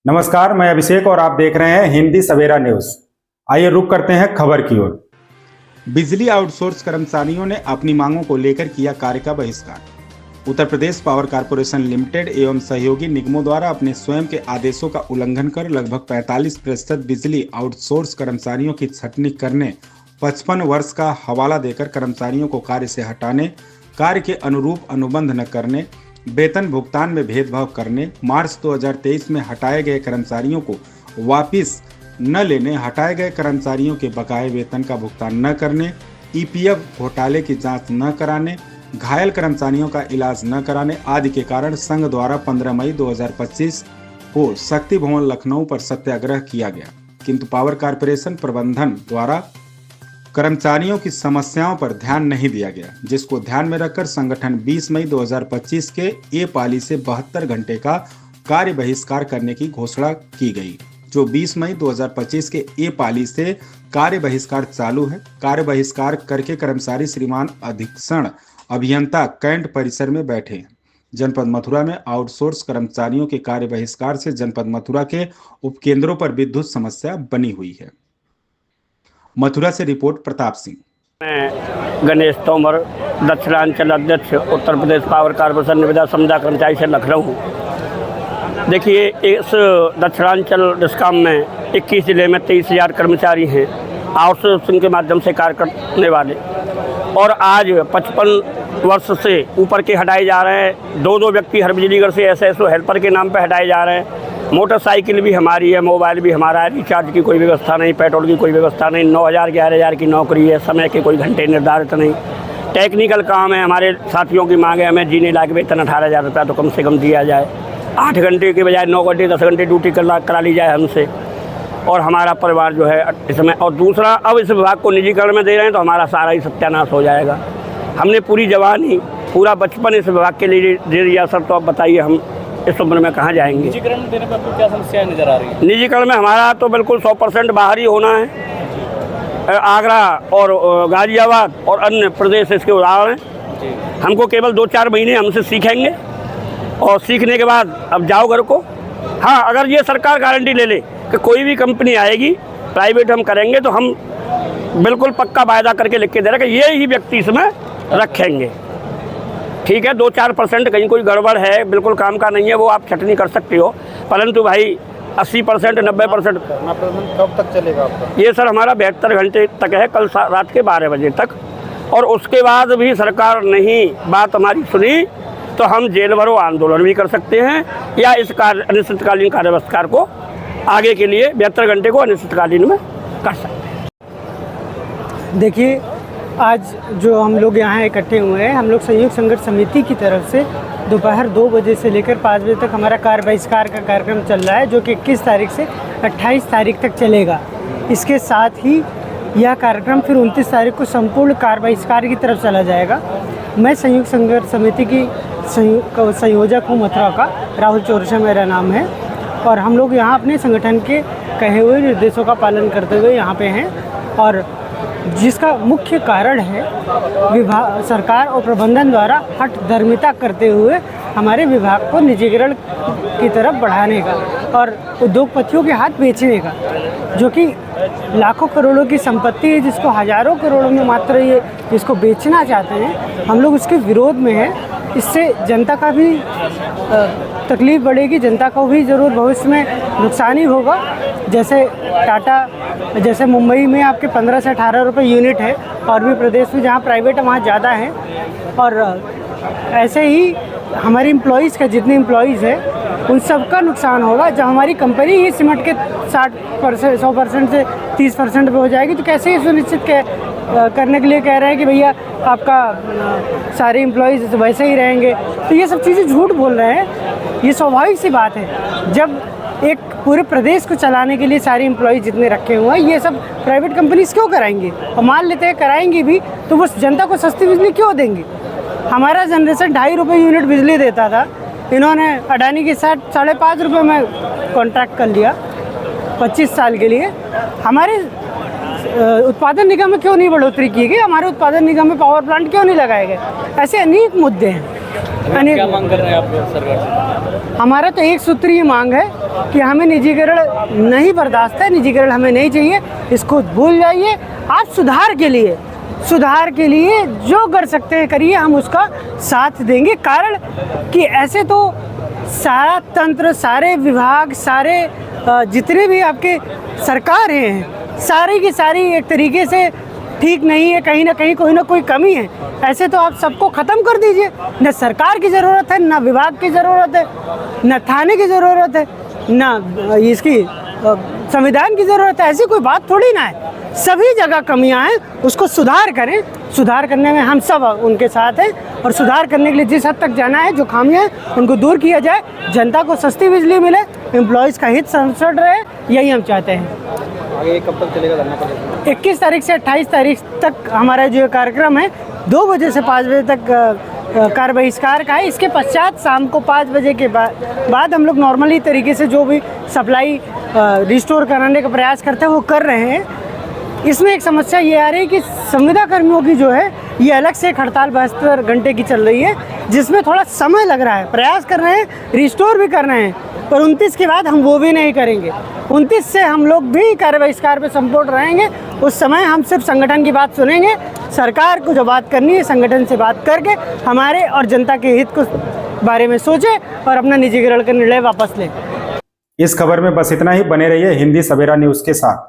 नमस्कार, मैं अभिषेक और आप देख रहे हैं हिंदी सवेरा न्यूज। आइए रुक करते हैं खबर की ओर। बिजली आउटसोर्स कर्मचारियों ने अपनी मांगों को लेकर किया कार्य का बहिष्कार। Uttar Pradesh power corporation limited एवं सहयोगी निगमों द्वारा अपने स्वयं के आदेशों का उल्लंघन कर लगभग 45% बिजली आउटसोर्स कर्मचारियों की छटनी करने, 55 वर्ष का हवाला देकर कर्मचारियों को कार्य से हटाने, कार्य के अनुरूप अनुबंध न करने, वेतन भुगतान में भेदभाव करने, मार्च 2023 में हटाए गए कर्मचारियों को वापस न लेने, हटाए गए कर्मचारियों के बकाये वेतन का भुगतान न करने, ईपीएफ घोटाले की जांच न कराने, घायल कर्मचारियों का इलाज न कराने आदि के कारण संघ द्वारा 15 मई 2025 को शक्ति भवन लखनऊ पर सत्याग्रह किया गया। किंतु पावर कॉर्पोरेशन प्रबंधन द्वारा कर्मचारियों की समस्याओं पर ध्यान नहीं दिया गया, जिसको ध्यान में रखकर संगठन 20 मई 2025 के ए पाली से 72 घंटे का कार्य बहिष्कार करने की घोषणा की गई। जो 20 मई 2025 के ए पाली से कार्य बहिष्कार चालू है। कार्य बहिष्कार करके कर्मचारी श्रीमान अधीक्षण अभियंता कैंट परिसर में बैठे हैं। जनपद मथुरा में आउटसोर्स कर्मचारियों के कार्य बहिष्कार से जनपद मथुरा के उपकेंद्रों पर विद्युत समस्या बनी हुई है। मथुरा से रिपोर्ट प्रताप सिंह। मैं गणेश तोमर, दक्षिणांचल अध्यक्ष उत्तर प्रदेश पावर कॉर्पोरेशन निविदा समुदाय कर्मचारी से लखनऊ हूँ। देखिए, इस दक्षिणांचल डिस्कॉम में 21 जिले में 23,000 कर्मचारी हैं आउटसोर्सिंग के माध्यम से कार्य करने वाले, और आज 55 वर्ष से ऊपर के हटाए जा रहे हैं। दो व्यक्ति हर बिजलीघर से एसएसओ हेल्पर के नाम पर हटाए जा रहे हैं। मोटरसाइकिल भी हमारी है, मोबाइल भी हमारा है, रिचार्ज की कोई व्यवस्था नहीं, पेट्रोल की कोई व्यवस्था नहीं, 9,000 11,000 की नौकरी है, समय के कोई घंटे निर्धारित नहीं, टेक्निकल काम है। हमारे साथियों की मांग है हमें जीने लायक वेतन 18,000 रुपया तो कम से कम दिया जाए, 8 घंटे के बजाय 9 घंटे 10 घंटे ड्यूटी करा ली जाए हमसे, और हमारा परिवार जो है इसमें। और दूसरा, अब इस विभाग को निजीकरण में दे रहे हैं तो हमारा सारा ही सत्यानाश हो जाएगा। हमने पूरी जवानी, पूरा बचपन इस विभाग के लिए दे दिया सर, तो अब बताइए हम इस उम्र में कहाँ जाएंगे। निजीकरण देने पर आपको क्या समस्याएं नजर आ रही है? निजीकरण में हमारा तो बिल्कुल 100% बाहर ही होना है। आगरा और गाजियाबाद और अन्य प्रदेश इसके उदाहरण हैं। हमको केवल 2-4 महीने हमसे सीखेंगे, और सीखने के बाद अब जाओ घर को। हाँ, अगर ये सरकार गारंटी ले ले कि कोई भी कंपनी आएगी प्राइवेट हम करेंगे, तो हम बिल्कुल पक्का वायदा करके लिख के दे रहे हैं कि ये ही व्यक्ति इसमें रखेंगे। ठीक है, 2-4% कहीं कोई गड़बड़ है, बिल्कुल काम का नहीं है, वो आप छटनी कर सकते हो, परंतु भाई 80% 90% कब तक चलेगा आपका? ये सर हमारा 72 घंटे तक है, कल रात के 12 बजे तक। और उसके बाद भी सरकार नहीं बात हमारी सुनी तो हम जेल भरो आंदोलन भी कर सकते हैं, या इस अनिश्चितकालीन कार्य बहिष्कार को आगे के लिए 72 घंटे को अनिश्चितकालीन में कर सकते हैं। देखिए, आज जो हम लोग यहाँ इकट्ठे हुए हैं, हम लोग संयुक्त संघर्ष समिति की तरफ से दोपहर 2 बजे से लेकर 5 बजे तक हमारा कार्य बहिष्कार का कार्यक्रम चल रहा है, जो कि 21 तारीख से 28 तारीख तक चलेगा। इसके साथ ही यह कार्यक्रम फिर 29 तारीख को संपूर्ण कार्य बहिष्कार की तरफ चला जाएगा। मैं संयुक्त संघर्ष समिति की संयोजक हूँ मथुरा का, राहुल चौरसिया मेरा नाम है, और हम लोग यहाँ अपने संगठन के कहे हुए निर्देशों का पालन करते हुए यहाँ पे हैं, और जिसका मुख्य कारण है विभाग, सरकार और प्रबंधन द्वारा हठधर्मिता करते हुए हमारे विभाग को निजीकरण की तरफ बढ़ाने का और उद्योगपतियों के हाथ बेचने का, जो कि लाखों करोड़ों की संपत्ति है, जिसको हजारों करोड़ों में मात्र ये जिसको बेचना चाहते हैं। हम लोग उसके विरोध में हैं। इससे जनता का भी तकलीफ बढ़ेगी, जनता को भी ज़रूर भविष्य में नुकसान ही होगा। जैसे टाटा, जैसे मुंबई में आपके 15 से 18 रुपये यूनिट है, और भी प्रदेश में जहाँ प्राइवेट है वहाँ ज़्यादा है। और ऐसे ही हमारे एम्प्लॉइज़ का, जितने एम्प्लॉइज़ हैं उन सब का नुकसान होगा। जब हमारी कंपनी ही सीमेंट के 60% 100% से 30% पे हो जाएगी, तो कैसे ये सुनिश्चित करने के लिए कह रहे हैं कि भैया आपका सारे एम्प्लॉइज़ वैसे ही रहेंगे। तो ये सब चीज़ें झूठ बोल रहे हैं। ये स्वाभाविक सी बात है, जब एक पूरे प्रदेश को चलाने के लिए सारे एम्प्लॉइज़ जितने रखे हुए हैं, ये सब प्राइवेट कंपनीज़ क्यों कराएंगी? और मान लेते हैं कराएंगी भी, तो वो जनता को सस्ती बिजली क्यों देंगी? हमारा जनरेशन 2.5 रुपये यूनिट बिजली देता था, इन्होंने अडानी के साथ 5.5 रुपये में कॉन्ट्रैक्ट कर लिया 25 साल के लिए। हमारे उत्पादन निगम में क्यों नहीं बढ़ोतरी की गई? हमारे उत्पादन निगम में पावर प्लांट क्यों नहीं लगाए गए? ऐसे अनेक मुद्दे हैं। अनेक क्या मांग कर रहे हैं आप सरकार से? हमारा तो एक सूत्रीय मांग है कि हमें निजीकरण नहीं बर्दाश्त है, निजीकरण हमें नहीं चाहिए, इसको भूल जाइए। आप सुधार के लिए जो कर सकते हैं करिए, हम उसका साथ देंगे। कारण कि ऐसे तो सारा तंत्र, सारे विभाग, सारे जितने भी आपके सरकार हैं, सारी की सारी एक तरीके से ठीक नहीं है, कहीं ना कहीं कोई ना कोई कमी है। ऐसे तो आप सबको ख़त्म कर दीजिए। न सरकार की ज़रूरत है, न विभाग की ज़रूरत है, न थाने की ज़रूरत है, न इसकी संविधान की ज़रूरत है। ऐसी कोई बात थोड़ी ना है। सभी जगह कमियां हैं, उसको सुधार करें। सुधार करने में हम सब उनके साथ हैं और सुधार करने के लिए जिस हद तक जाना है, जो खामियां हैं उनको दूर किया जाए, जनता को सस्ती बिजली मिले, एम्प्लॉयज़ का हित संरक्षण रहे, यही हम चाहते हैं। आगे कब तक चलेगा धरना प्रदर्शन? 21 तारीख से 28 तारीख तक हमारा जो कार्यक्रम है 2 बजे से 5 बजे तक कार बहिष्कार का है। इसके पश्चात शाम को 5 बजे के बाद हम लोग नॉर्मली तरीके से जो भी सप्लाई रिस्टोर कराने का प्रयास करते हैं वो कर रहे हैं। इसमें एक समस्या ये आ रही है कि संविदा कर्मियों की जो है ये अलग से एक हड़ताल 72 घंटे की चल रही है, जिसमें थोड़ा समय लग रहा है। प्रयास कर रहे हैं, रिस्टोर भी कर रहे हैं, पर 29 के बाद हम वो भी नहीं करेंगे। 29 से हम लोग भी कार्य बहिष्कार पे संपूर्ण रहेंगे। उस समय हम सिर्फ संगठन की बात सुनेंगे। सरकार को जो बात करनी है संगठन से बात करके हमारे और जनता के हित को बारे में सोचे और अपना निजीकरण का निर्णय वापस लें। इस खबर में बस इतना ही। बने रहिए हिंदी सवेरा न्यूज़ के साथ।